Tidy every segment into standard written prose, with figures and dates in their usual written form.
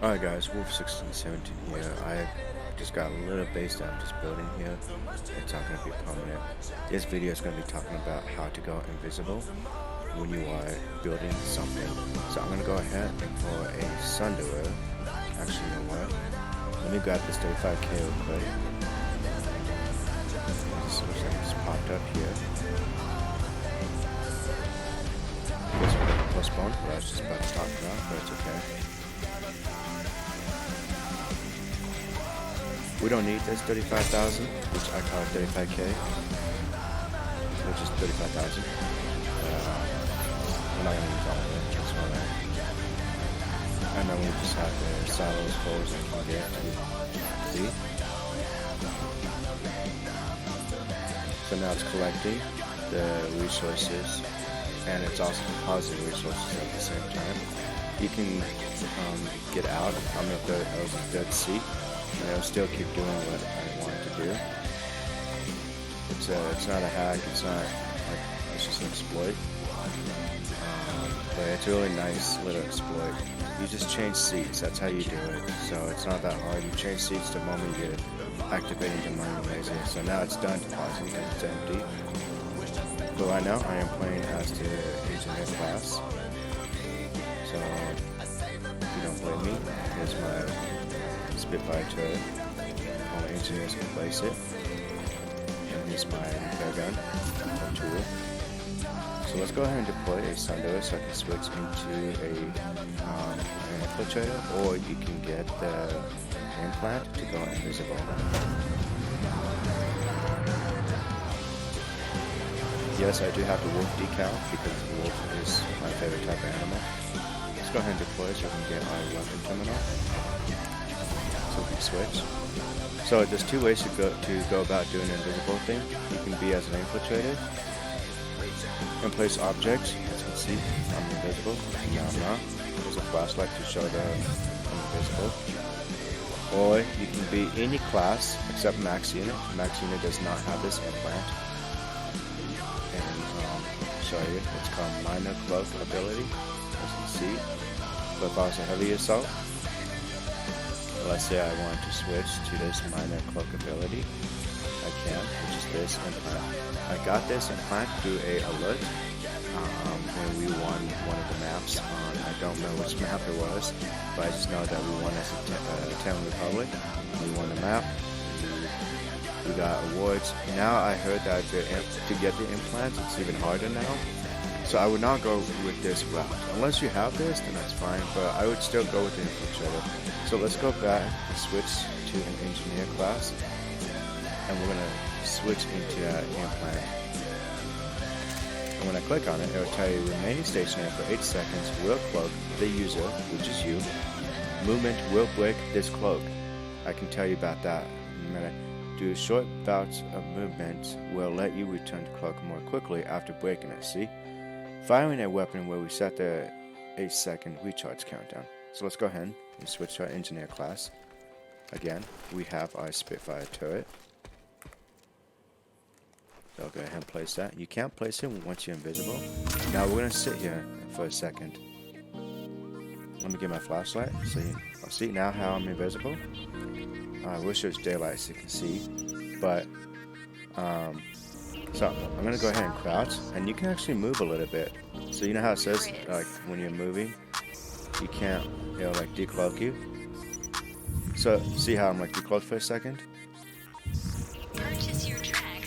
Alright guys, Wolf1617 here. I just got a little based on just building here. It's not going to be permanent. This video is going to be talking about how to go invisible when you are building something. So I'm going to go ahead and for a sundoer. Actually, you know what? Let me grab this 35k real quick. This looks like it just popped up here. Guess we're going to postpone what I was just about to talk about, but it's okay. We don't need this 35,000, which I call 35k, which is 35,000. We're not going to use all of it, just one of and then we just have the silos, holes, and can get to see. So now it's collecting the resources, and it's also depositing resources at the same time. You can get out. I'm at the dead seat. And I'll still keep doing what I want to do. It's not a hack. It's not like it's just an exploit. But it's a really nice little exploit. You just change seats. That's how you do it. So it's not that hard. You change seats the moment you're activating the mining laser. So now it's done depositing because it's empty. But right now I am playing as the engineer class. So if you don't blame me, here's my Spitfire turret. Only engineers can place it. And here's my repair gun or tool. So let's go ahead and deploy a sundoer so I can switch into an infiltrator, or you can get the implant to go invisible. Yes, I do have the wolf decal because the wolf is my favorite type of animal. Let's go ahead and deploy so we can get our weapon terminal. So we can switch. So there's two ways to go about doing an invisible thing. You can be as an infiltrator and place objects. As you can see, I'm invisible. Now I'm not. There's a flashlight to show that I'm invisible. Or you can be any class except Max Unit. Max Unit does not have this implant. And show you, it's called Minor Cloak ability. As you can see. But if I was a heavy assault, let's say I want to switch to this minor cloak ability, I can, which is this implant. I got this implant through a alert when we won one of the maps on, I don't know which map it was, but I just know that we won as a Town Republic. We won the map, we got awards. Now I heard that to get the implants, it's even harder now. So I would not go with this route. Unless you have this, then that's fine, but I would still go with the infiltrator. So let's go back and switch to an engineer class, and we're going to switch into that implant. And when I click on it, it will tell you remaining stationary for 8 seconds will cloak the user, which is you. Movement will break this cloak. I can tell you about that in a minute. Do short bouts of movement will let you return to cloak more quickly after breaking it, see? Firing a weapon where we set the 8-second recharge countdown. So let's go ahead and switch to our engineer class. Again, we have our Spitfire turret. So I'll go ahead and place that. You can't place it once you're invisible. Now we're going to sit here for a second. Let me get my flashlight. So I'll see now how I'm invisible. I wish it was daylight so you can see. But, so I'm going to go ahead and crouch. And you can actually move a little bit. So you know how it says, like, when you're moving, you can't, it'll like decloak you. So see how I'm like decloaked for a second?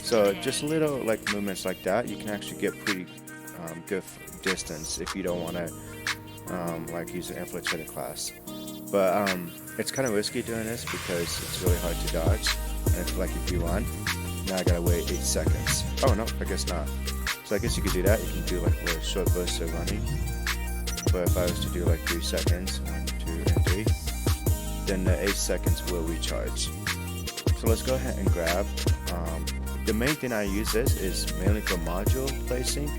So just little like movements like that, you can actually get pretty good distance if you don't want to like use an infiltrator class. But it's kind of risky doing this because it's really hard to dodge. And if, like if you run, now I gotta wait 8 seconds. Oh no, I guess not. So I guess you could do that. You can do like a little short burst of running. But if I was to do like 3 seconds, 1, 2, and 3, then the 8 seconds will recharge. So let's go ahead and grab. The main thing I use this is mainly for module placing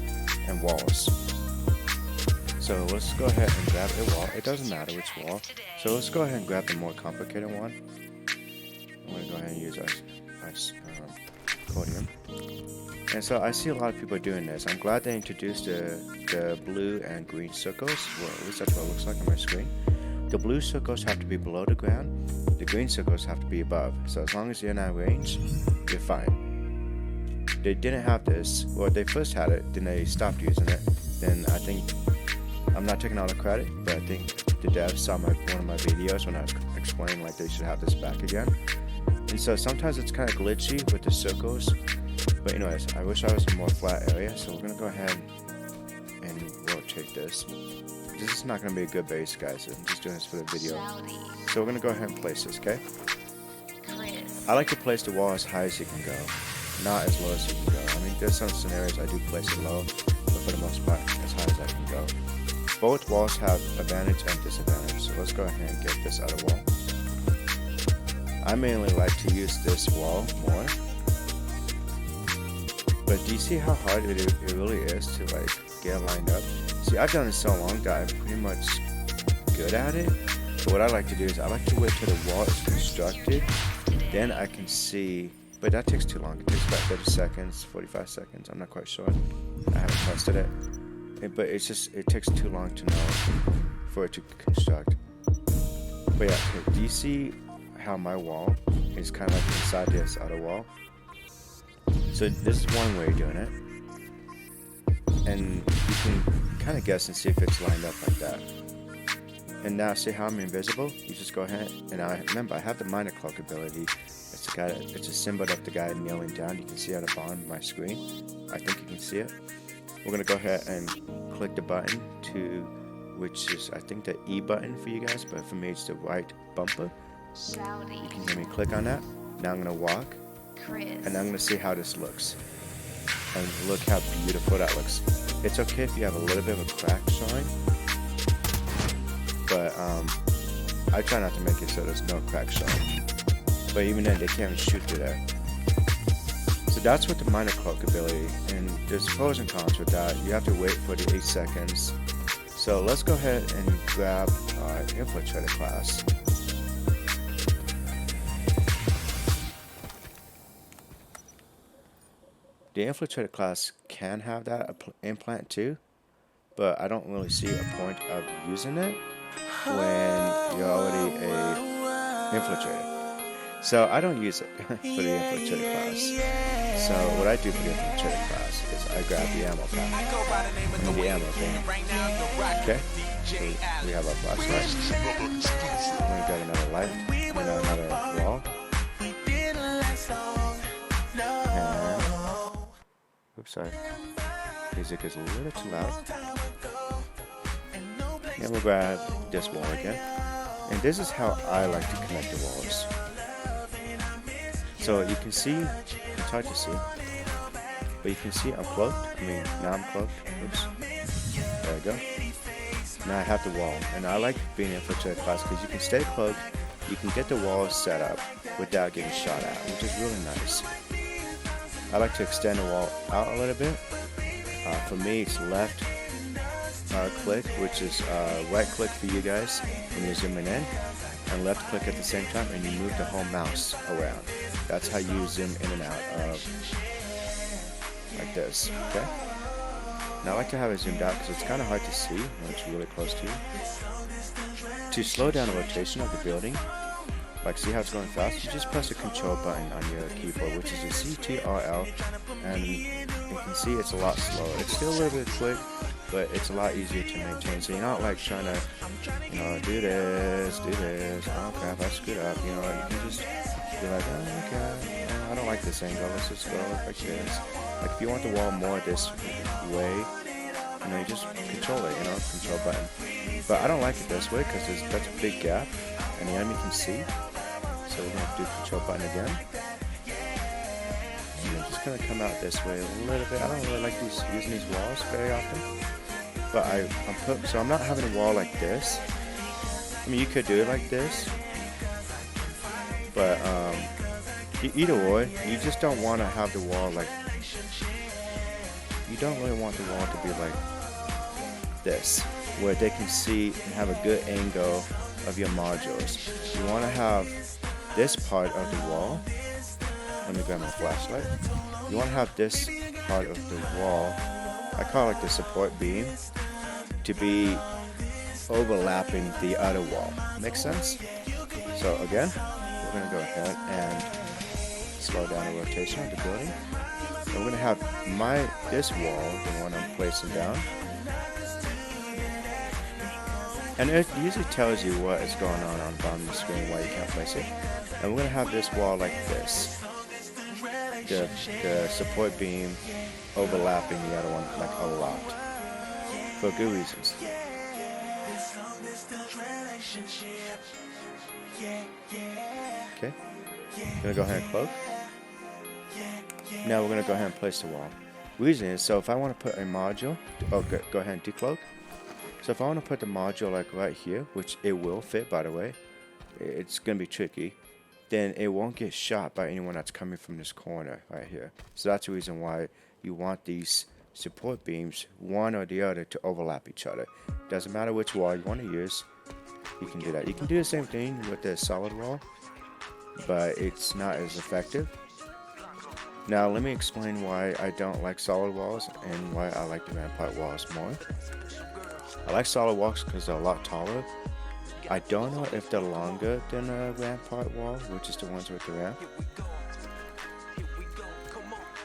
and walls. So let's go ahead and grab a wall. It doesn't matter which wall. So let's go ahead and grab the more complicated one. I'm going to go ahead and use our podium. And so I see a lot of people doing this. I'm glad they introduced the blue and green circles. Well, at least that's what it looks like on my screen. the blue circles have to be below the ground, the green circles have to be above. So as long as you're in that range, you're fine. They didn't have this, well they first had it, then they stopped using it. Then I think, I'm not taking all the credit, but I think the devs saw one of my videos when I was explaining like they should have this back again. And so sometimes it's kind of glitchy with the circles. But anyways, I wish I was in a more flat area, so we're going to go ahead and rotate this. This is not going to be a good base, guys. I'm just doing this for the video. So we're going to go ahead and place this, okay? I like to place the wall as high as you can go, not as low as you can go. I mean, there's some scenarios I do place it low, but for the most part, as high as I can go. Both walls have advantage and disadvantage, so let's go ahead and get this other wall. I mainly like to use this wall more. But do you see how hard it really is to like get lined up? See, I've done it so long that I'm pretty much good at it. But what I like to do is I like to wait till the wall is constructed. Then I can see, but that takes too long. It takes about 30 seconds, 45 seconds. I'm not quite sure. I haven't tested it. But it's just, it takes too long to know for it to construct. But yeah, okay, do you see how my wall is kind of like inside this other wall? So this is one way of doing it, and you can kind of guess and see if it's lined up like that. And now see how I'm invisible? You just go ahead, and remember I have the minor cloak ability. It's a symbol of the guy kneeling down. You can see at the bottom of my screen. I think you can see it. We're gonna go ahead and click the button which is I think the E button for you guys, but for me it's the right bumper. You can hear me click on that. Now I'm gonna walk. And I'm going to see how this looks. And look how beautiful that looks. It's okay if you have a little bit of a crack showing. But I try not to make it so there's no crack showing. But even then, they can't even shoot through there. So that's with the minor cloak ability. And there's pros and cons with that. You have to wait for the 8 seconds. So let's go ahead and grab our infiltrator class. The infiltrator class can have that implant too, but I don't really see a point of using it when you're already a infiltrator. So I don't use it for the infiltrator class. So what I do for the infiltrator class is I grab the ammo pack. The ammo thing. Okay, so we have our flashlight. Then we got another light, another wall. Oops, sorry. Music is a little too loud. Then we'll grab this wall again. And this is how I like to connect the walls. So you can see, it's hard to see, but you can see I'm cloaked. Now I'm cloaked. Oops. There we go. Now I have the wall. And I like being infiltrator class because you can stay cloaked, you can get the walls set up without getting shot at, which is really nice. I like to extend the wall out a little bit. For me, it's left click, which is right click for you guys when you're zooming in, and left click at the same time, and you move the whole mouse around. That's how you zoom in and out of like this. Okay. Now I like to have it zoomed out because it's kind of hard to see when it's really close to you. To slow down the rotation of the building, like see how it's going fast, you just press the control button on your keyboard, which is a CTRL, and you can see it's a lot slower. It's still a little bit quick, but it's a lot easier to maintain. So you're not like trying to, do this, oh crap, I screwed up, you can just be like, oh okay, I don't like this angle, let's just go like this. Like if you want the wall more this way, you just control it, control button. But I don't like it this way because that's a big gap and the enemy can see. So we're going to do control button again. And I'm just going to come out this way a little bit. I don't really like using these walls very often. But I'm not having a wall like this. You could do it like this. But either way, you just don't want to have the wall like, you don't really want the wall to be like this, where they can see and have a good angle of your modules. You want to have this part of the wall, let me grab my flashlight. You want to have this part of the wall, I call it the support beam, to be overlapping the other wall. Make sense? So again, we're going to go ahead and slow down the rotation of the building. And we're going to have this wall, the one I'm placing down. And it usually tells you what is going on bottom of the screen, why you can't place it. And we're going to have this wall like this. The support beam overlapping the other one like a lot. For good reasons. Okay. Gonna go ahead and cloak. Now we're gonna go ahead and place the wall. Reason is, so if I want to put a module, go ahead and decloak. So if I want to put the module like right here, which it will fit by the way, it's gonna be tricky, then it won't get shot by anyone that's coming from this corner right here. So that's the reason why you want these support beams, one or the other, to overlap each other. Doesn't matter which wall you want to use, you can do that. You can do the same thing with the solid wall, but it's not as effective. Now let me explain why I don't like solid walls and why I like the rampart walls more. I like solid walls because they're a lot taller. I don't know if they're longer than a rampart wall, which is the ones with the ramp.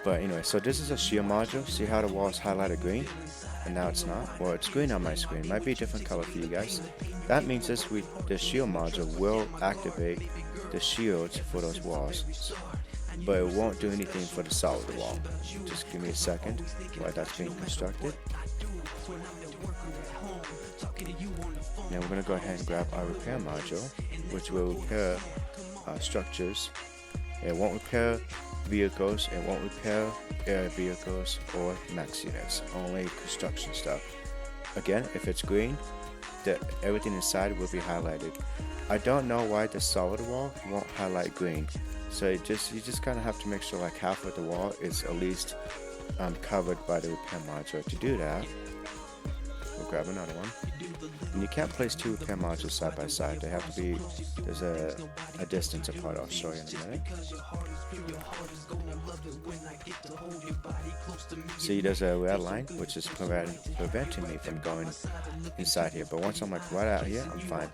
But anyway, so this is a shield module. See how the wall is highlighted green? And now it's not? Well, it's green on my screen. Might be a different color for you guys. That means the shield module will activate the shields for those walls. But it won't do anything for the solid wall. Just give me a second while that's being constructed. Now we're going to go ahead and grab our repair module, which will repair structures. It won't repair vehicles, it won't repair air vehicles or max units, only construction stuff. Again, if it's green, everything inside will be highlighted. I don't know why the solid wall won't highlight green, so you just kind of have to make sure like half of the wall is at least covered by the repair module. To do that, we'll grab another one. And you can't place two repair modules side by side. They have to be, there's a distance apart. I'll show you in a minute. See, there's a red line, which is preventing me from going inside here. But once I'm like right out here, I'm fine.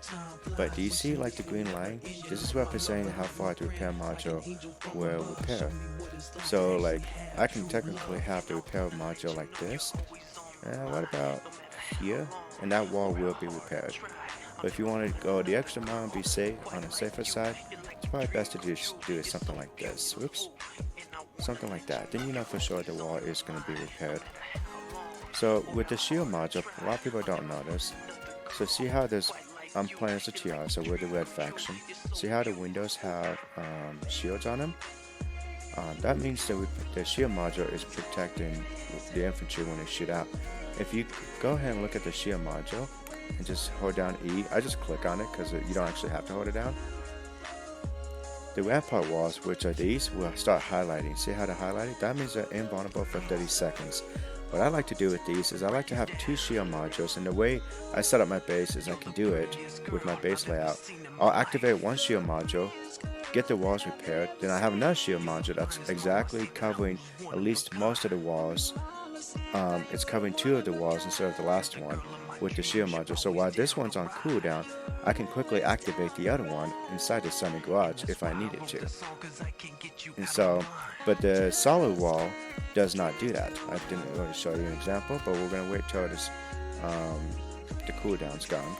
But do you see like the green line? This is representing how far the repair module will repair. So like, I can technically have the repair module like this. What about here? And that wall will be repaired. But if you want to go the extra mile and be safe on the safer side, it's probably best to do it something like this. Whoops. Something like that. Then you know for sure the wall is going to be repaired. So with the shield module, a lot of people don't know this. So see how I'm playing as a TR, so we're the red faction. See how the windows have shields on them? That means that the shield module is protecting the infantry when they shoot out. If you go ahead and look at the shield module and just hold down E, I just click on it because you don't actually have to hold it down. The rampart walls, which are these, will start highlighting. See how they're highlighting? That means they're invulnerable for 30 seconds. What I like to do with these is I like to have two shield modules, and the way I set up my base is I can do it with my base layout. I'll activate one shield module, get the walls repaired, then I have another shield module that's exactly covering at least most of the walls. It's covering two of the walls instead of the last one with the shield module. So while this one's on cooldown, I can quickly activate the other one inside the semi garage if I needed to. And so, but the solid wall does not do that. I didn't really show you an example, but we're gonna wait till this the cooldown's gone.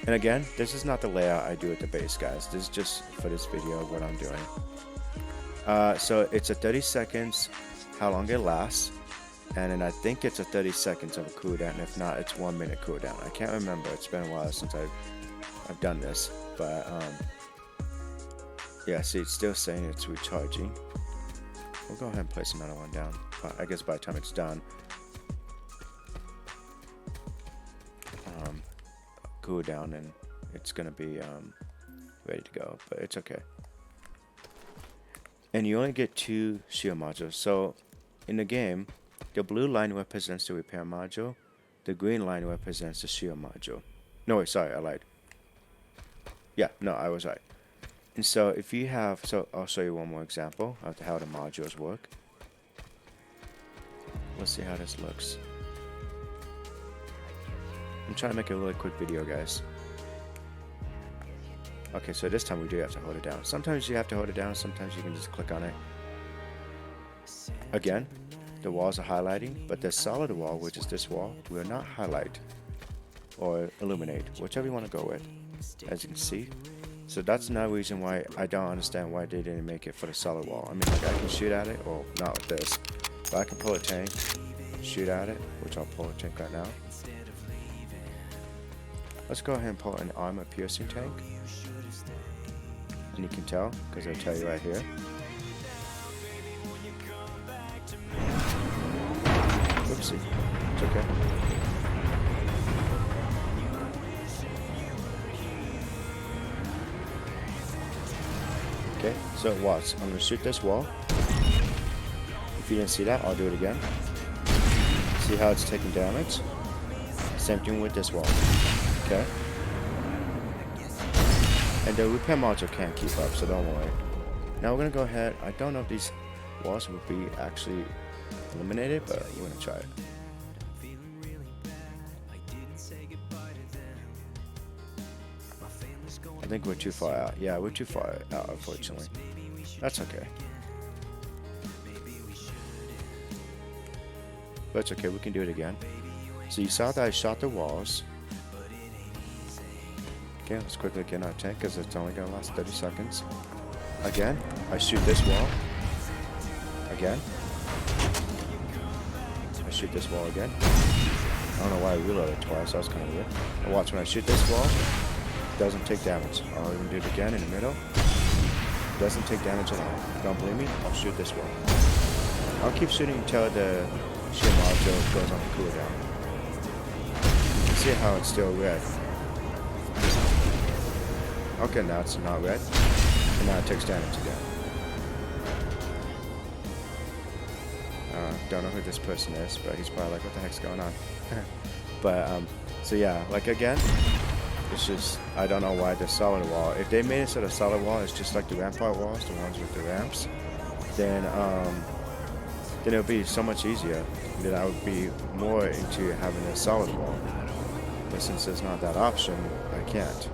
And again, this is not the layout I do at the base, guys. This is just for this video of what I'm doing. So it's a 30 seconds, how long it lasts, and then I think it's a 30 seconds of a cooldown. If not, it's 1 minute cooldown. I can't remember. It's been a while since I've done this, but yeah. See, it's still saying it's recharging. We'll go ahead and place another one down. I guess by the time it's done, cooldown, and it's gonna be ready to go. But it's okay. And you only get two shield modules. So in the game, the blue line represents the repair module. The green line represents the shield module. No, wait, sorry, I lied. Yeah, no, I was right. And so if you have, so I'll show you one more example of how the modules work. Let's see how this looks. I'm trying to make a really quick video, guys. Okay, so this time we do have to hold it down. Sometimes you have to hold it down, sometimes you can just click on it. Again, the walls are highlighting, but the solid wall, which is this wall, will not highlight or illuminate, whichever you want to go with, as you can see. So that's another reason why I don't understand why they didn't make it for the solid wall. I mean, like, I can shoot at it, or not with this, but I can pull a tank, shoot at it, which I'll pull a tank right now. Let's go ahead and pull an armor piercing tank. And you can tell, because I'll tell you right here. Oopsie, it's okay. Okay, so watch. I'm going to shoot this wall. If you didn't see that, I'll do it again. See how it's taking damage? Same thing with this wall. Okay? And the repair module can't keep up, so don't worry. Now we're going to go ahead. I don't know if these walls will be actually eliminated, but we're going to try it. I think we're too far out. Yeah, we're too far out, unfortunately. That's okay. But it's okay, we can do it again. So you saw that I shot the walls. Okay, let's quickly get our tank because it's only going to last 30 seconds. Again, I shoot this wall. Again. I shoot this wall again. I don't know why I reloaded twice, that was kind of weird. But watch, when I shoot this wall, it doesn't take damage. I'll even do it again in the middle. It doesn't take damage at all. Don't believe me? I'll shoot this wall. I'll keep shooting until the shield module goes on the cooldown. You can see how it's still red. Okay, now it's not red. And now it takes damage again. Don't know who this person is, but he's probably like, what the heck's going on? But, so yeah, like again, it's just, I don't know why the solid wall, if they made it so the solid wall is just like the rampart walls, the ones with the ramps, then it would be so much easier. Then I would be more into having a solid wall. But since there's not that option, I can't.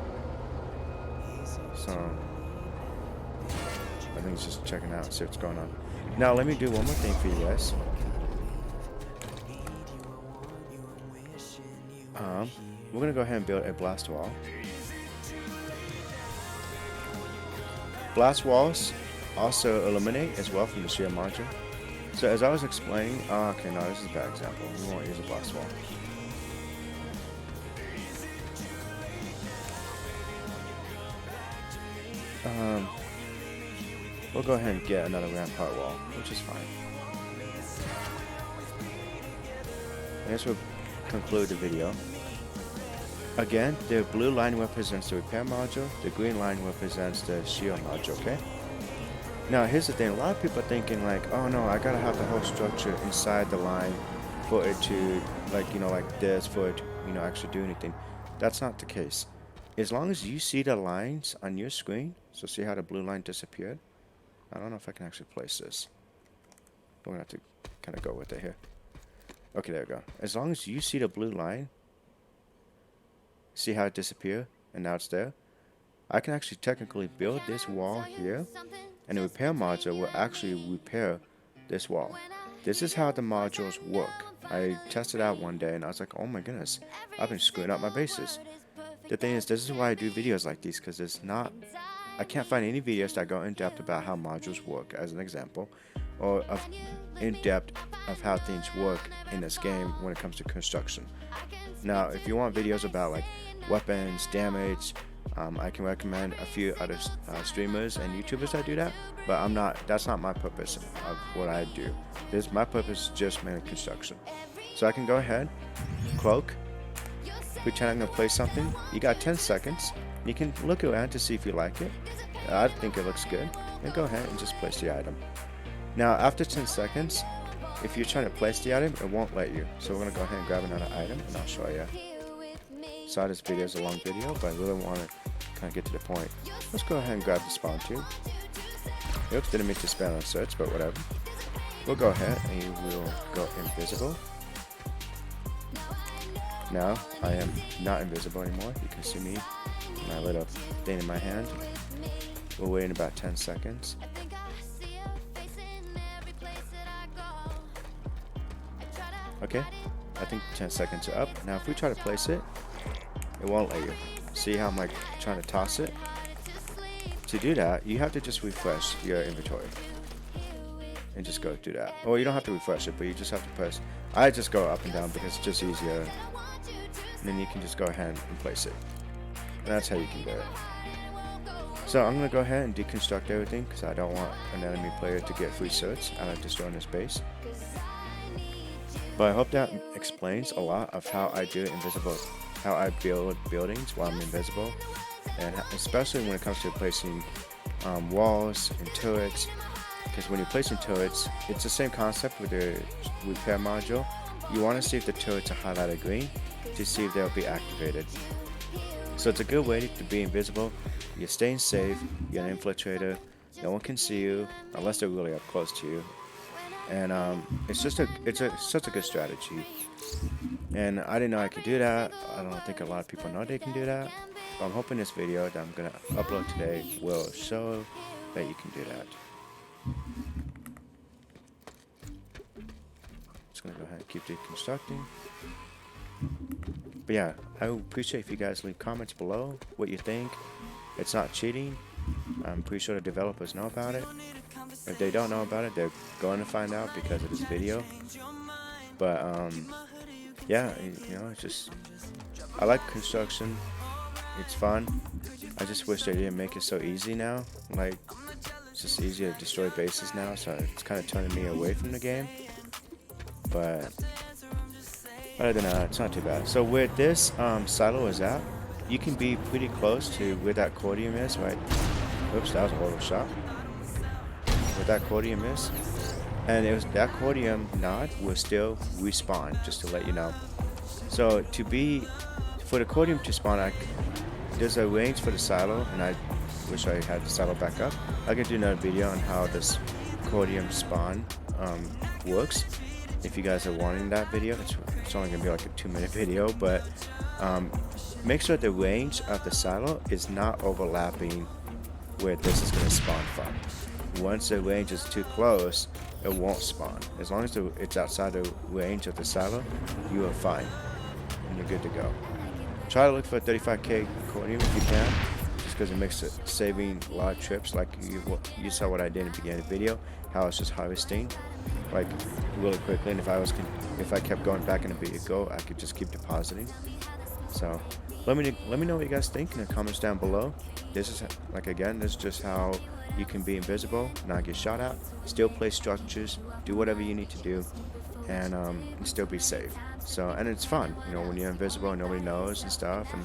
So, I think it's just checking out, see what's going on. Now, let me do one more thing for you guys. We're going to go ahead and build a blast wall. Blast walls also eliminate as well from the shield module. So as I was explaining, okay, no, this is a bad example. We won't use a blast wall. We'll go ahead and get another rampart wall, which is fine. And this will conclude the video. Again, the blue line represents the repair module, the green line represents the shield module, okay? Now, here's the thing, a lot of people are thinking like, oh no, I gotta have the whole structure inside the line for it to, like, you know, like this, for it to, you know, actually do anything. That's not the case. As long as you see the lines on your screen, so see how the blue line disappeared? I don't know if I can actually place this. We're gonna have to kind of go with it here. Okay, there we go. As long as you see the blue line, see how it disappeared, and now it's there, I can actually technically build this wall here, and the repair module will actually repair this wall. This is how the modules work. I tested out one day, and I was like, oh my goodness, I've been screwing up my bases. The thing is, this is why I do videos like these, because it's not, I can't find any videos that go in depth about how modules work, as an example, or in depth of how things work in this game when it comes to construction. Now, if you want videos about like weapons, damage, I can recommend a few other streamers and YouTubers that do that, but I'm not. That's not my purpose of what I do. My purpose is just mainly construction. So I can go ahead, cloak, pretend I'm gonna play something. You got 10 seconds. You can look around to see if you like it. I think it looks good, and go ahead and just place the item. Now, after 10 seconds, if you're trying to place the item, it won't let you. So we're gonna go ahead and grab another item, and I'll show you. Sorry, this video is a long video, but I really want to kind of get to the point. Let's go ahead and grab the spawn tube. Oops, didn't mean to spam on search, but whatever. We'll go ahead and we'll go invisible. Now I am not invisible anymore. You can see me, my little thing in my hand. We'll wait in about 10 seconds. Okay, I think 10 seconds are up. Now if we try to place it, it won't let you. See how I'm like trying to toss it? To do that, you have to just refresh your inventory. And just go do that. Or you don't have to refresh it, but you just have to press. I just go up and down because it's just easier. And then you can just go ahead and place it. And that's how you can do it. So I'm going to go ahead and deconstruct everything because I don't want an enemy player to get free certs out of destroying his base. But I hope that explains a lot of how I do invisible, how I build buildings while I'm invisible, and especially when it comes to placing walls and turrets. Because when you're placing turrets, it's the same concept with the repair module. You want to see if the turrets are highlighted green to see if they'll be activated. So it's a good way to be invisible. You're staying safe. You're an infiltrator. No one can see you unless they're really up close to you. And it's such a good strategy. And I didn't know I could do that. I don't think a lot of people know they can do that. But I'm hoping this video that I'm gonna upload today will show that you can do that. Just gonna go ahead and keep deconstructing. But yeah, I would appreciate if you guys leave comments below what you think. It's not cheating. I'm pretty sure the developers know about it. If they don't know about it, they're going to find out because of this video. But yeah, you know, it's just, I like construction. It's fun. I just wish they didn't make it so easy now. Like, it's just easier to destroy bases now, so it's kind of turning me away from the game. But other than that, it's not too bad. So where this silo is at, you can be pretty close to where that cordium is, right? Oops, that was a little shot. Where that cordium is. And it was that cordium node will still respawn, just to let you know. So for the cordium to spawn, there's a range for the silo, and I wish I had the silo back up. I can do another video on how this cordium spawn works. If you guys are wanting that video, it's only gonna be like a 2-minute video, but make sure the range of the silo is not overlapping where this is gonna spawn from. Once the range is too close, it won't spawn. As long as it's outside the range of the silo, you are fine, and you're good to go. Try to look for a 35k cordium if you can, just because it makes it saving a lot of trips. Like you saw what I did in the beginning of the video, how I was just harvesting, like really quickly. And if I kept going back in a vehicle, I could just keep depositing. So let me know what you guys think in the comments down below. This is this is just how you can be invisible, not get shot at, still place structures, do whatever you need to do, and still be safe. So, and it's fun, you know, when you're invisible and nobody knows and stuff, and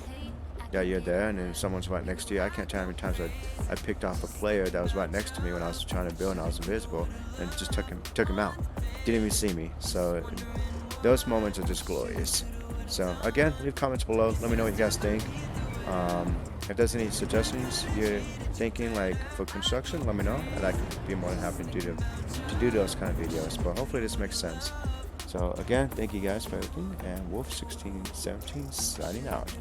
yeah, you're there, and then someone's right next to you. I can't tell how many times I picked off a player that was right next to me when I was trying to build and I was invisible, and just took him out. Didn't even see me. So those moments are just glorious. So again, leave comments below. Let me know what you guys think. If there's any suggestions you're thinking, like for construction, let me know, and I could be more than happy to do those kind of videos. But hopefully this makes sense. So again, thank you guys for everything, and Wolf1617 signing out.